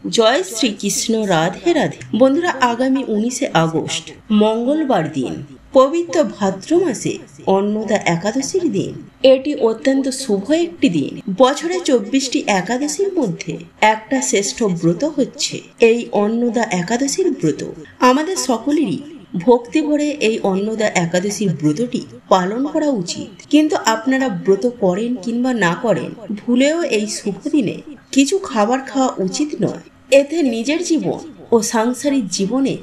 জয় শ্রীকৃষ্ণ, রাধে রাধে। বন্ধুরা, আগামী 19শে আগস্ট মঙ্গলবার দিন, পবিত্র ভাদ্র মাসে অন্নদা একাদশীর দিন। এটি অত্যন্ত শুভ একটি দিন। বছরে 24টি একাদশীর মধ্যে একটা শ্রেষ্ঠ ব্রত হচ্ছে এই অন্নদা একাদশীর ব্রত। আমাদের সকলেরই ভক্তি ভরে এই অন্নদা একাদশীর ব্রতটি পালন করা উচিত। কিন্তু আপনারা ব্রত করেন কিংবা না করেন, ভুলেও এই শুভ দিনে কিছু খাবার খাওয়া উচিত নয়। এতে নিজের জীবন ও সাংসারিক জীবনে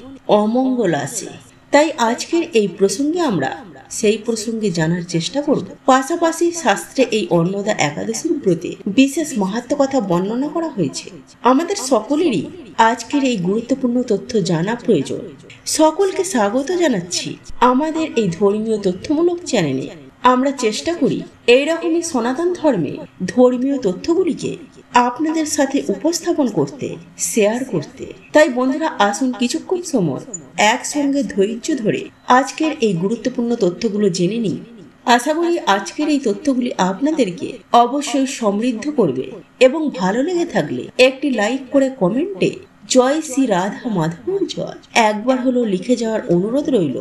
অমঙ্গল আসে। তাই আজকের এই প্রসঙ্গে আমরা সেই প্রসঙ্গে জানার চেষ্টা করব। পাশাপাশি শাস্ত্রে এই অন্নদা একাদশীর ব্রতে বিশেষ মাহাত্ম্য কথা বর্ণনা করা হয়েছে। আমাদের সকলেরই আজকের এই গুরুত্বপূর্ণ তথ্য জানা প্রয়োজন। সকলকে স্বাগত জানাচ্ছি আমাদের এই ধর্মীয় তথ্যমূলক চ্যানেলে। আমরা চেষ্টা করি এইরকমই সনাতন ধর্মে ধর্মীয় তথ্যগুলিকে আপনাদের সাথে উপস্থাপন করতে, শেয়ার করতে। তাই বন্ধুরা, আসুন কিছুক্ষণ সময় একসঙ্গে ধৈর্য ধরে আজকের এই গুরুত্বপূর্ণ তথ্যগুলো জেনে নিই। আশা করি আজকের এই তথ্যগুলি আপনাদেরকে অবশ্যই সমৃদ্ধ করবে এবং ভালো লেগে থাকলে একটি লাইক করে কমেন্টে জয় শ্রী রাধা মাধবের জয় একবার হলো লিখে যাওয়ার অনুরোধ রইল।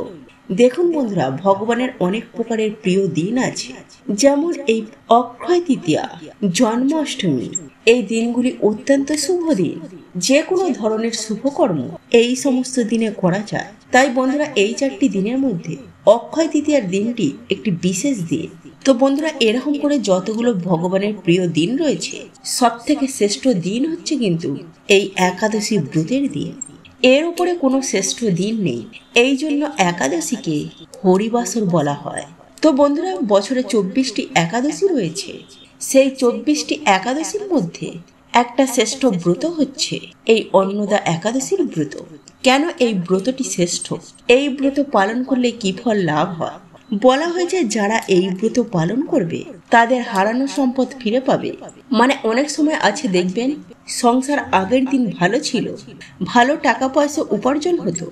দেখুন বন্ধুরা, ভগবানের অনেক প্রকারের প্রিয় দিন আছে, যেমন এই অক্ষয় তৃতীয়া, জন্মাষ্টমী। এই দিনগুলি অত্যন্ত শুভ দিন। যে কোনো ধরনের শুভকর্ম এই সমস্ত দিনে করা যায়। তাই বন্ধুরা, এই 4টি দিনের মধ্যে অক্ষয় তৃতীয়ার দিনটি একটি বিশেষ দিন। তো বন্ধুরা, এরকম করে যতগুলো ভগবানের প্রিয় দিন রয়েছে, সব থেকে শ্রেষ্ঠ দিন হচ্ছে কিন্তু এই একাদশী ব্রতের দিন। এর উপরে কোনো শ্রেষ্ঠ দিন নেই। এই জন্য একাদশীকে হরিবাসর বলা হয়। তো বন্ধুরা, বছরে 24টি একাদশী রয়েছে। সেই 24টি একাদশীর মধ্যে একটা শ্রেষ্ঠ ব্রত হচ্ছে এই অন্নদা একাদশীর ব্রত। কেন এই ব্রতটি শ্রেষ্ঠ? এই ব্রত পালন করলে কি ফল লাভ হয়? বলা হয়েছে যারা এই ব্রত পালন করবে তাদের হারানো সম্পদ ফিরে পাবে। মানে অনেক সময় আছে দেখবেন, সংসার আগের দিন ভালো ছিল, ভালো টাকা পয়সা উপার্জন হতো,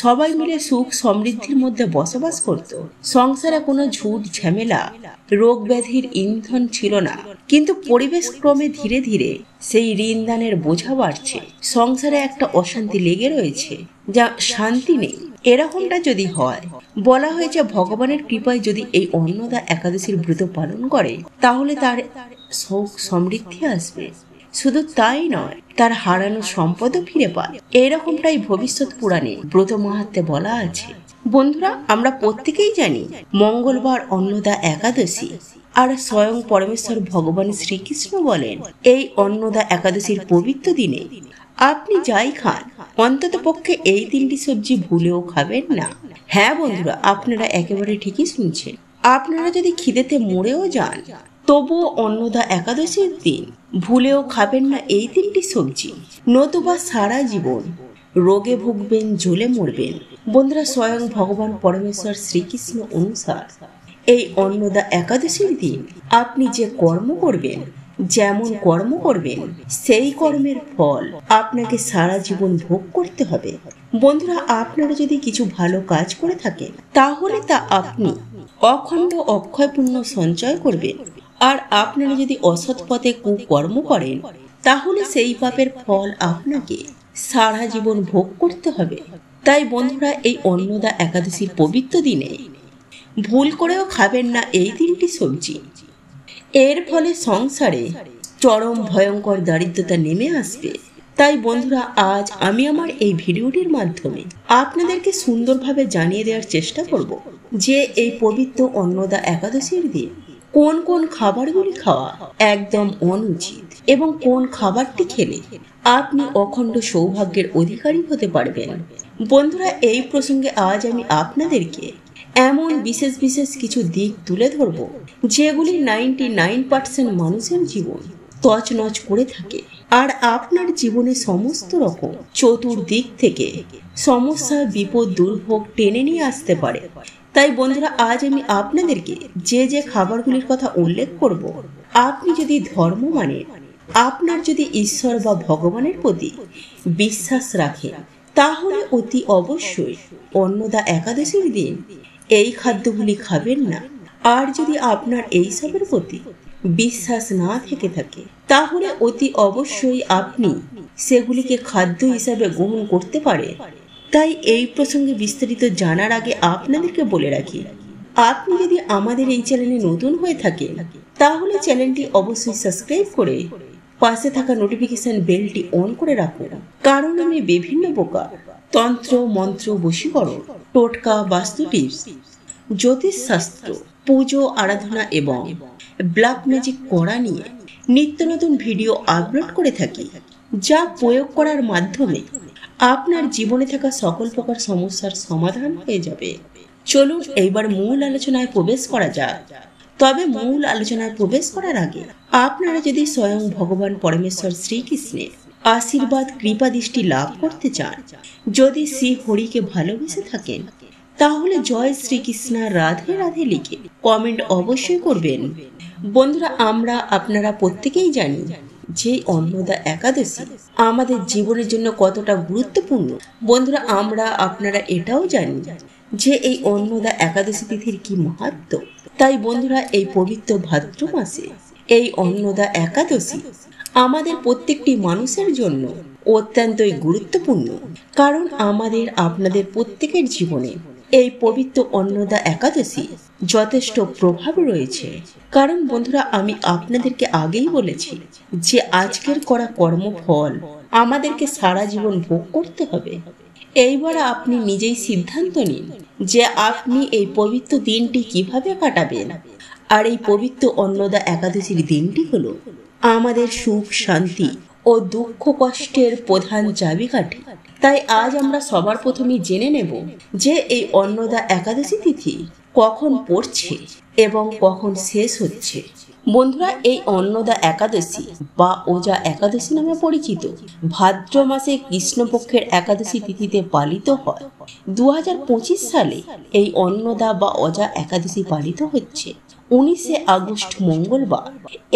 সবাই মিলে সুখ সমৃদ্ধির মধ্যে বসবাস করত, সংসারে কোনো ঝুট ঝামেলা, রোগ ব্যাধির ইন্ধন ছিল না। কিন্তু পরিবেশ ক্রমে ধীরে ধীরে সেই ঋণদানের বোঝা বাড়ছে, সংসারে একটা অশান্তি লেগে রয়েছে, যা শান্তি নেই। এরকমটা যদি হয়, বলা হয়েছে ভগবানের কৃপায় যদি এই অন্নদা একাদশীর ব্রত পালন করে, তাহলে তার সুখ সমৃদ্ধি আসবে। শুধু তাই নয়, তার হারানো সম্পদও ফিরে পায়। এরকমটাই ভবিষ্যৎ পুরাণে ব্রত মাহাত্ম্যে বলা আছে। বন্ধুরা, আমরা প্রত্যেকেই জানি মঙ্গলবার অন্নদা একাদশী। আর স্বয়ং পরমেশ্বর ভগবান শ্রীকৃষ্ণ বলেন, এই অন্নদা একাদশীর পবিত্র দিনে আপনি যাই খান, অন্তত পক্ষে এই 3টি সবজি ভুলেও খাবেন না। হ্যাঁ বন্ধুরা, আপনারা একেবারে ঠিকই শুনছেন। আপনারা যদি খিদেতে মরেও যান, তবুও অন্নদা একাদশীর দিন ভুলেও খাবেন না এই 3টি সবজি, নতুবা সারা জীবন রোগে ভুগবেন, জ্বলে মরবেন। বন্ধুরা, স্বয়ং ভগবান পরমেশ্বর শ্রীকৃষ্ণ অনুসার এই অন্নদা একাদশীর দিন আপনি যে কর্ম করবেন, যেমন কর্ম করবেন, সেই কর্মের ফল আপনাকে সারা জীবন ভোগ করতে হবে। বন্ধুরা, আপনারা যদি কিছু ভালো কাজ করে থাকেন, তাহলে তা আপনি অখণ্ড অক্ষয় পুণ্য সঞ্চয় করবেন। আর আপনারা যদি অসৎ পথে কুকর্ম করেন, তাহলে সেই পাপের ফল আপনাকে সারা জীবন ভোগ করতে হবে। তাই বন্ধুরা, এই অন্নদা একাদশীর পবিত্র দিনে ভুল করেও খাবেন না এই 3টি সবজি। এর ফলে সংসারে চরম ভয়ঙ্কর দারিদ্রতা নেমে আসবে। তাই বন্ধুরা, আজ আমি আমার এই ভিডিওটির মাধ্যমে আপনাদেরকে সুন্দরভাবে জানিয়ে দেওয়ার চেষ্টা করব যে এই পবিত্র অন্নদা একাদশীর দিন কোন কোন খাবারগুলি খাওয়া একদম অনুচিত এবং কোন খাবারটি খেলে আপনি অখণ্ড সৌভাগ্যের অধিকারী হতে পারবেন। বন্ধুরা, এই প্রসঙ্গে আজ আমি আপনাদেরকে এমন বিশেষ বিশেষ কিছু দিক তুলে ধরব, যেগুলি 99% মানুষের জীবন তছনছ করে থাকে। আর আপনার জীবনে সমস্ত রকম চতুর্দিক থেকে সমস্যা, বিপদ, দুর্ভোগ টেনে নিয়ে আসতে পারে। তাই বন্ধুরা, আজ আমি আপনাদেরকে যে যে খাবারগুলির কথা উল্লেখ করব, আপনি যদি ধর্ম মানেন, আপনার যদি ঈশ্বর বা ভগবানের প্রতি বিশ্বাস রাখেন, তাহলে অতি অবশ্যই অন্নদা একাদশীর দিন এই খাদ্যগুলি খাবেন না। আর যদি আপনার এইসবের প্রতি বিশ্বাস না থেকে থাকে, তাহলে অতি অবশ্যই আপনি সেগুলিকে খাদ্য হিসাবে গ্রহণ করতে পারেন। তাই এই প্রসঙ্গে বিস্তারিত জানার আগে আপনাদেরকে বলে রাখি, আপনি যদি আমাদের এই চ্যানেলে নতুন হয়ে থাকেন তাহলে চ্যানেলটি অবশ্যই সাবস্ক্রাইব করে পাশে থাকা নোটিফিকেশন বেলটি অন করে রাখুন, কারণ আমি বিভিন্ন প্রকার তন্ত্র, মন্ত্র, বশীকরণ, টোটকা, বাস্তু টিপস, জ্যোতিষশাস্ত্র, পুজো, আরাধনা এবং ব্ল্যাক ম্যাজিক করা নিয়ে নিত্য নতুন ভিডিও আপলোড করে থাকি, যা প্রয়োগ করার মাধ্যমে আপনার জীবনে থাকা সকল প্রকার সমস্যার সমাধান হয়ে যাবে। চলুন এইবার মূল আলোচনায় প্রবেশ করা যাক। তবে মূল আলোচনায় প্রবেশ করার আগে আপনারা যদি স্বয়ং ভগবান পরমেশ্বর শ্রীকৃষ্ণের আশীর্বাদ, কৃপা দৃষ্টি লাভ করতে চান, যদি শ্রী হরিকে ভালোবেসে থাকেন, তাহলে জয় শ্রীকৃষ্ণ, রাধে রাধে লিখে কমেন্ট অবশ্যই করবেন। বন্ধুরা, আপনারা প্রত্যেকেই জানি যে অন্নদা একাদশী আমাদের জীবনের জন্য কতটা গুরুত্বপূর্ণ। বন্ধুরা, আপনারা এটাও জানি যে এই অন্নদা একাদশী তিথির কি মাহাত্ম্য। তাই বন্ধুরা, এই পবিত্র ভাদ্র মাসে এই অন্নদা একাদশী আমাদের প্রত্যেকটি মানুষের জন্য অত্যন্তই গুরুত্বপূর্ণ, কারণ আপনাদের প্রত্যেকের জীবনে এই পবিত্র অন্নদা একাদশী যথেষ্ট প্রভাব রয়েছে। কারণ বন্ধুরা, আমি আপনাদেরকে আগেই বলেছি যে আজকের করা কর্মফল আমাদেরকে সারা জীবন ভোগ করতে হবে। এইবার আপনি নিজেই সিদ্ধান্ত নিন যে আপনি এই পবিত্র দিনটি কিভাবে কাটাবেন। আর এই পবিত্র অন্নদা একাদশীর দিনটি হলো আমাদের সুখ, শান্তি ও দুঃখ কষ্টের প্রধান চাবিকাঠি। তাই আজ আমরা সবার প্রথমেই জেনে নেব যে এই অন্নদা একাদশী তিথি কখন পড়ছে এবং কখন শেষ হচ্ছে। বন্ধুরা, এই অন্নদা একাদশী বা ওজা একাদশী নামে পরিচিত ভাদ্র মাসে কৃষ্ণপক্ষের একাদশী তিথিতে পালিত হয়। 2025 সালে এই অন্নদা বা ওজা একাদশী পালিত হচ্ছে 19শে আগস্ট মঙ্গলবার।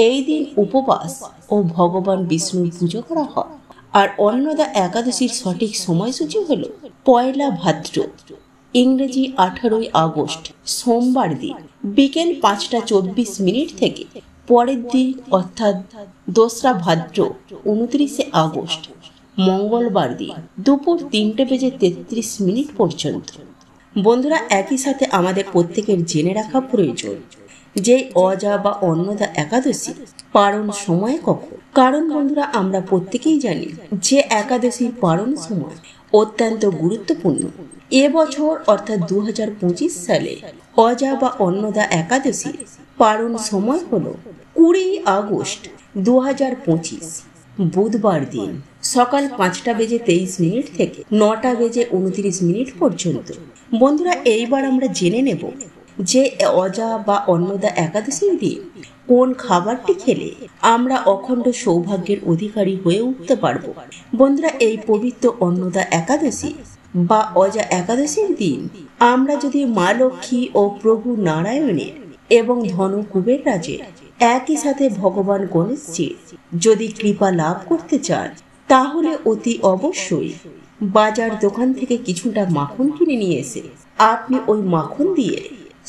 এই দিন উপবাস ও ভগবান বিষ্ণুর পুজো করা হয়। আর অন্নদা একাদশীর সঠিক সময়সূচি হল 1 ভাদ্র, ইংরেজি 18 আগস্ট, সোমবার দিন বিকেল 5টা 24 থেকে পরের দিন অর্থাৎ 2 ভাদ্র, 29শে আগস্ট, মঙ্গলবার দিন দুপুর 3:33 পর্যন্ত। বন্ধুরা, একই সাথে আমাদের প্রত্যেকের জেনে রাখা প্রয়োজন যে অজা বা অন্নদা একাদশী পারণ সময় কখন। কারণ বন্ধুরা, আমরা প্রত্যেকেই জানি যে একাদশীর পারণ সময় অত্যন্ত গুরুত্বপূর্ণ। এবছর অর্থাৎ 2025 সালে অজা বা অন্নদা একাদশী পারণ সময় হলো 20 আগস্ট 2025 বুধবার দিন সকাল 5টা 23 থেকে 9টা 29 পর্যন্ত। বন্ধুরা, এইবার আমরা জেনে নেব যে অজা বা অন্নদা একাদশীর দিন কোন খাবারটি খেলে আমরা অখণ্ড সৌভাগ্যের অধিকারী হয়ে উঠতে পারবো। বন্ধুরা, এই পবিত্র অন্নদা একাদশী বা অজা একাদশীর দিন আমরা যদি মা লক্ষ্মী ও প্রভু নারায়ণের এবং ধন কুবের রাজের, একই সাথে ভগবান গণেশজির যদি কৃপা লাভ করতে চান, তাহলে অতি অবশ্যই বাজার দোকান থেকে কিছুটা মাখন কিনে নিয়ে এসে আপনি ওই মাখন দিয়ে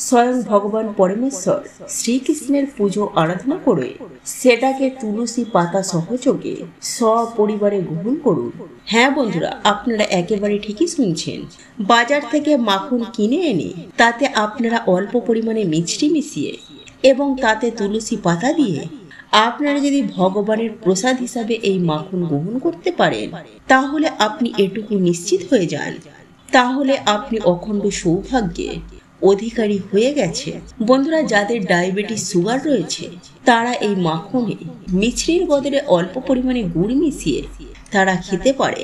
স্বয়ং ভগবান পরমেশ্বর শ্রীকৃষ্ণের পুজো আরাধনা করে সেটাকে তুলসী পাতা সহযোগে সপরিবারে গ্রহণ করুন। হ্যাঁ বন্ধুরা, আপনারা একেবারে ঠিকই শুনছেন। বাজার থেকে মাখন কিনে এনে তাতে আপনারা অল্প পরিমাণে মিষ্টি মিশিয়ে এবং তাতে তুলসী পাতা দিয়ে আপনারা যদি ভগবানের প্রসাদ হিসাবে এই মাখন গ্রহণ করতে পারেন, তাহলে আপনি এটুকু নিশ্চিত হয়ে যান, তাহলে আপনি অখণ্ড সৌভাগ্যে অধিকারী হয়ে গেছে। বন্ধুরা, যাদের ডায়াবেটিস, সুগার রয়েছে, তারা এই মাখনে মিছরির বদলে অল্প পরিমাণে গুড় মিশিয়ে তারা খেতে পারে।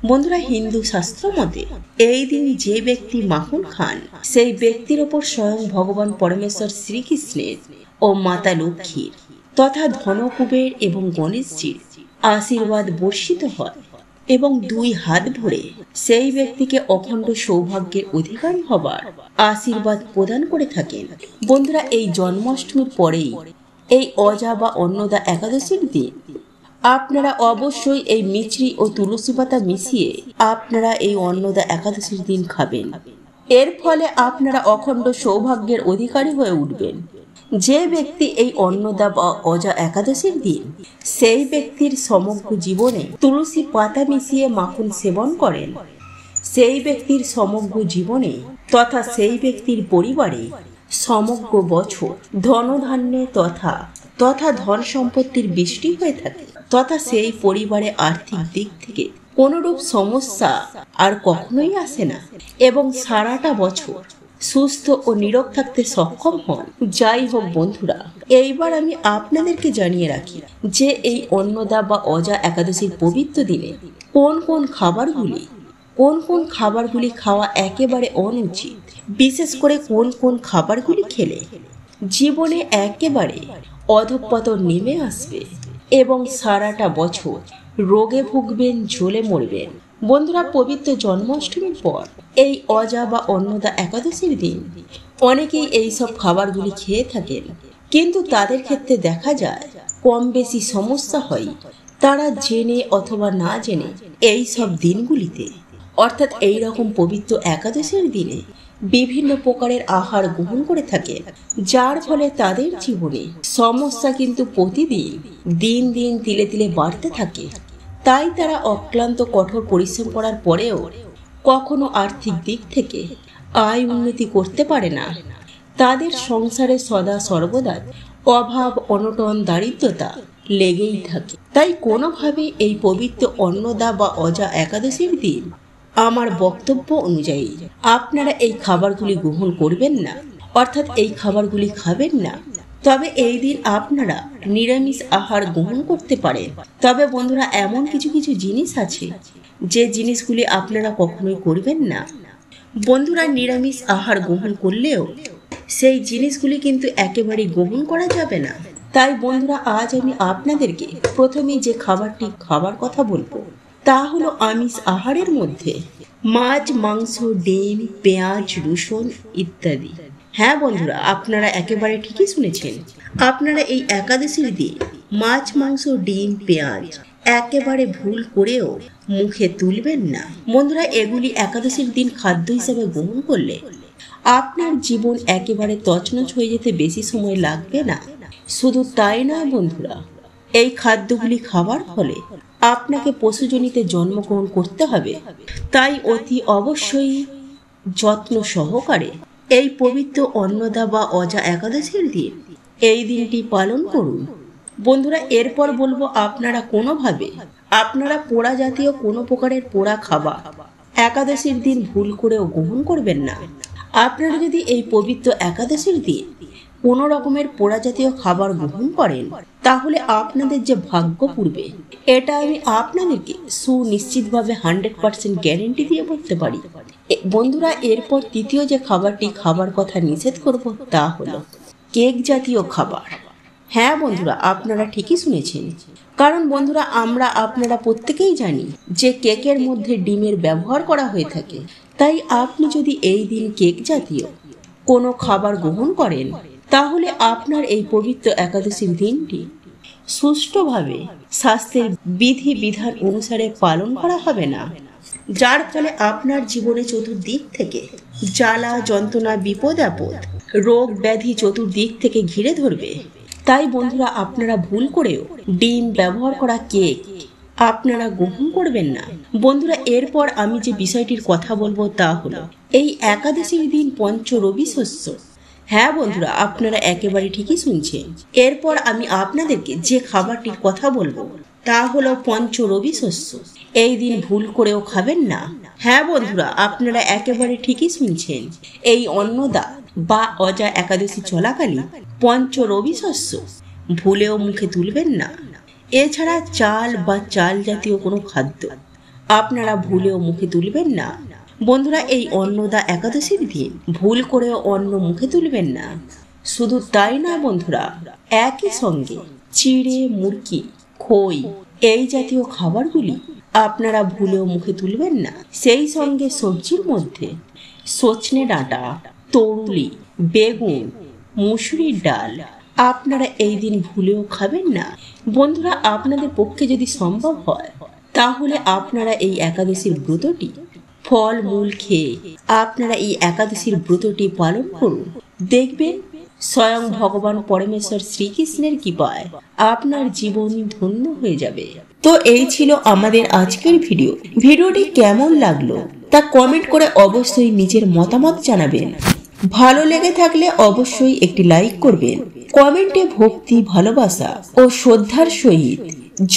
বন্ধুরা, হিন্দু শাস্ত্র মতে এই দিন যে ব্যক্তি মাখন খান, সেই ব্যক্তির ওপর স্বয়ং ভগবান পরমেশ্বর শ্রীকৃষ্ণের ও মাতা লক্ষ্মীর তথা ধনকুবের এবং গণেশজির আশীর্বাদ বর্ষিত হয় এবং 2 হাত ভরে সেই ব্যক্তিকে অখণ্ড সৌভাগ্যের অধিকারী হবার আশীর্বাদ প্রদান করে থাকেন। বন্ধুরা, এই জন্মাষ্টমীর পরেই এই অজা বা অন্নদা একাদশীর দিন আপনারা অবশ্যই এই মিছরি ও তুলসী পাতা মিশিয়ে আপনারা এই অন্নদা একাদশীর দিন খাবেন। এর ফলে আপনারা অখণ্ড সৌভাগ্যের অধিকারী হয়ে উঠবেন যে ব্যক্তি এই অন্নদা বা অজা একাদশীর দিন সেই ব্যক্তির সমগ্র জীবনে তুলসী পাতা মিশিয়ে মাখন সেবন করেন, সেই ব্যক্তির সমগ্র জীবনে তথা সেই ব্যক্তির পরিবারে সমগ্র বছর ধনধান্যে তথা ধন সম্পত্তির বৃষ্টি হয়ে থাকে, তথা সেই পরিবারে আর্থিক দিক থেকে কোনরূপ সমস্যা আর কখনোই আসে না এবং সারাটা বছর সুস্থ ও নীরব থাকতে সক্ষম হন। যাই হোক বন্ধুরা, এইবার আমি আপনাদেরকে জানিয়ে রাখি যে এই অন্নদা বা অজা একাদশীর পবিত্র দিনে কোন কোন খাবারগুলি খাওয়া একেবারে অনুচিত, বিশেষ করে কোন কোন খাবারগুলি খেলে জীবনে একেবারে অধঃপতন নেমে আসবে এবং সারাটা বছর রোগে ভুগবেন, জ্বলে মরবেন। বন্ধুরা, পবিত্র জন্মাষ্টমীর পর এই অজা বা অন্নদা একাদশীর দিন অনেকেই এইসব খাবারগুলি খেয়ে থাকেন, কিন্তু তাদের ক্ষেত্রে দেখা যায় কম বেশি সমস্যা হয় তারা জেনে অথবা না জেনে এই সব দিনগুলিতে অর্থাৎ এই রকম পবিত্র একাদশীর দিনে বিভিন্ন প্রকারের আহার গ্রহণ করে থাকে, যার ফলে তাদের জীবনে সমস্যা কিন্তু প্রতিদিন দিন দিন তিলে তিলে বাড়তে থাকে। তাই তারা অক্লান্ত কঠোর পরিশ্রম করার পরেও কখনো আর্থিক দিক থেকে আয় উন্নতি করতে পারে না। তাদের সংসারে সদা সর্বদা অভাব, অনটন, দারিদ্রতা লেগেই থাকে। তাই কোনোভাবে এই পবিত্র অন্নদা বা অজা একাদশীর দিন আমার বক্তব্য অনুযায়ী আপনারা এই খাবারগুলি গ্রহণ করবেন না, অর্থাৎ এই খাবারগুলি খাবেন না। তবে এই দিন আপনারা নিরামিষ আহার গ্রহণ করতে পারেন। তবে বন্ধুরা, এমন কিছু কিছু জিনিস আছে যে জিনিসগুলি আপনারা কখনোই করবেন না। বন্ধুরা, নিরামিষ আহার গ্রহণ করলেও সেই জিনিসগুলি কিন্তু একেবারেই গ্রহণ করা যাবে না। তাই বন্ধুরা, আজ আমি আপনাদেরকে প্রথমেই যে খাবারটি খাবার কথা বলবো তা হলো আমিষ আহারের মধ্যে মাছ, মাংস, ডিম, পেঁয়াজ, রসুন ইত্যাদি। হ্যাঁ বন্ধুরা, আপনারা একেবারে ঠিকই শুনেছেন। আপনারা এই একাদশীর দিন মাছ, মাংস, ডিম, পেঁয়াজ একেবারে ভুল করেও মুখে তুলবেন না। বন্ধুরা, এগুলি একাদশীর দিন খাদ্য হিসেবে গ্রহণ করলে আপনার জীবন একেবারে তছনছ হয়ে যেতে বেশি সময় লাগবে না। শুধু তাই নয় বন্ধুরা, এই খাদ্যগুলি খাবার ফলে আপনাকে পশুজনিতে জন্মগ্রহণ করতে হবে। তাই অতি অবশ্যই যত্ন সহকারে এই পবিত্র অন্নদা বা অজা একাদশীর দিন এই দিনটি পালন করুন। বন্ধুরা, এরপর বলবো আপনারা পোড়া জাতীয় কোনো প্রকারের পোড়া খাবার একাদশীর দিন ভুল করেও গ্রহণ করবেন না। আপনারা যদি এই পবিত্র একাদশীর দিন কোনো রকমের পোড়া জাতীয় খাবার গ্রহণ করেন তাহলে আপনাদের যে ভাগ্য পুড়বে এটা আমি আপনাদেরকে সুনিশ্চিতভাবে 100% গ্যারেন্টি দিয়ে বলতে পারি। বন্ধুরা, এরপর তৃতীয় যে খাবারটি খাবার কথা নিষেধ করব তা হলো কেক জাতীয় খাবার। হ্যাঁ বন্ধুরা, আপনারা ঠিকই শুনেছেন। কারণ বন্ধুরা, আপনারা প্রত্যেকেই জানি যে কেকের মধ্যে ডিমের ব্যবহার করা হয়ে থাকে। তাই আপনি যদি এই দিন কেক জাতীয় কোনো খাবার গ্রহণ করেন তাহলে আপনার এই পবিত্র একাদশীর দিনটি সুষ্ঠুভাবে স্বাস্থ্যের বিধি বিধান অনুসারে পালন করা হবে না, যার ফলে আপনার জীবনে চতুর্দিক থেকে জ্বালা যন্ত্রণা, বিপদ আপদ, রোগ ব্যাধি চতুর্দিক থেকে ঘিরে ধরবে। তাই বন্ধুরা, আপনারা ভুল করেও ডিম ব্যবহার করা কেক আপনারা গ্রহণ করবেন না। বন্ধুরা, এরপর আমি যে বিষয়টির কথা বলবো তা হলো এই একাদশীর দিন পঞ্চরবি শস্য। হ্যাঁ বন্ধুরা, আপনারা একেবারে ঠিকই শুনছেন। এরপর আমি আপনাদেরকে যে খাবারটির কথা বলবো তা হলো পঞ্চরবি শস্য। এই দিন ভুল করেও খাবেন না। হ্যাঁ বন্ধুরা, আপনারা একেবারে ঠিকই শুনছেন। এই অন্নদা বা অজা একাদশী চলাকালীন পঞ্চরবি শস্য ভুলেও মুখে তুলবেন না। এছাড়া চাল বা চাল জাতীয় কোনো খাদ্য আপনারা ভুলেও মুখে তুলবেন না। বন্ধুরা, এই অন্নদা একাদশীর দিন ভুল করেও অন্ন মুখে তুলবেন না। শুধু তাই না বন্ধুরা, একই সঙ্গে চিড়ে, মুরগি, খই এই জাতীয় খাবারগুলি আপনারা ভুলেও মুখে তুলবেন না। সেই সঙ্গে সবজির মধ্যে সজনে ডাঁটা, তরুলি, বেগুন, মুসুরির ডাল আপনারা এই দিন ভুলেও খাবেন না। বন্ধুরা, আপনাদের পক্ষে যদি সম্ভব হয় তাহলে আপনারা এই একাদশীর ব্রতটি ফল মূল খেয়ে আপনারা এই একাদশীর ব্রতটি পালন করুন। দেখবেন স্বয়ং ভগবান পরমেশ্বর শ্রীকৃষ্ণের কৃপায় আপনার জীবন ধন্য হয়ে যাবে। তো এই ছিল আমাদের আজকের ভিডিও। ভিডিওটি কেমন লাগলো তা কমেন্ট করে অবশ্যই নিজের মতামত জানাবেন। ভালো লেগে থাকলে অবশ্যই একটি লাইক করবেন। কমেন্টে ভক্তি, ভালোবাসা ও শ্রদ্ধার সহিত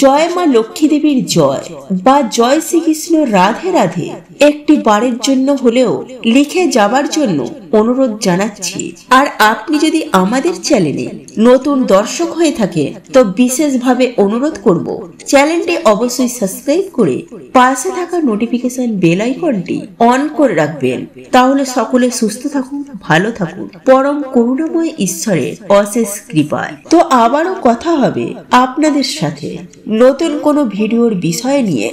জয় মা লক্ষ্মী দেবীর জয় বা জয় শ্রীকৃষ্ণ রাধে রাধে একটি বারের জন্য হলেও লিখে যাবার জন্য অনুরোধ জানাচ্ছি। আর আপনি যদি আমাদের চ্যানেলে নতুন দর্শক হয়ে থাকে তো বিশেষভাবে অনুরোধ করব চ্যানেলটি অবশ্যই সাবস্ক্রাইব করে পাশে থাকা নোটিফিকেশন বেল আইকনটি অন করে রাখবেন। তাহলে সকলে সুস্থ থাকুন, ভালো থাকুন পরম করুণাময় ঈশ্বরের অশেষ কৃপায়। তো আবারও কথা হবে আপনাদের সাথে নতুন কোনো ভিডিওর বিষয় নিয়ে।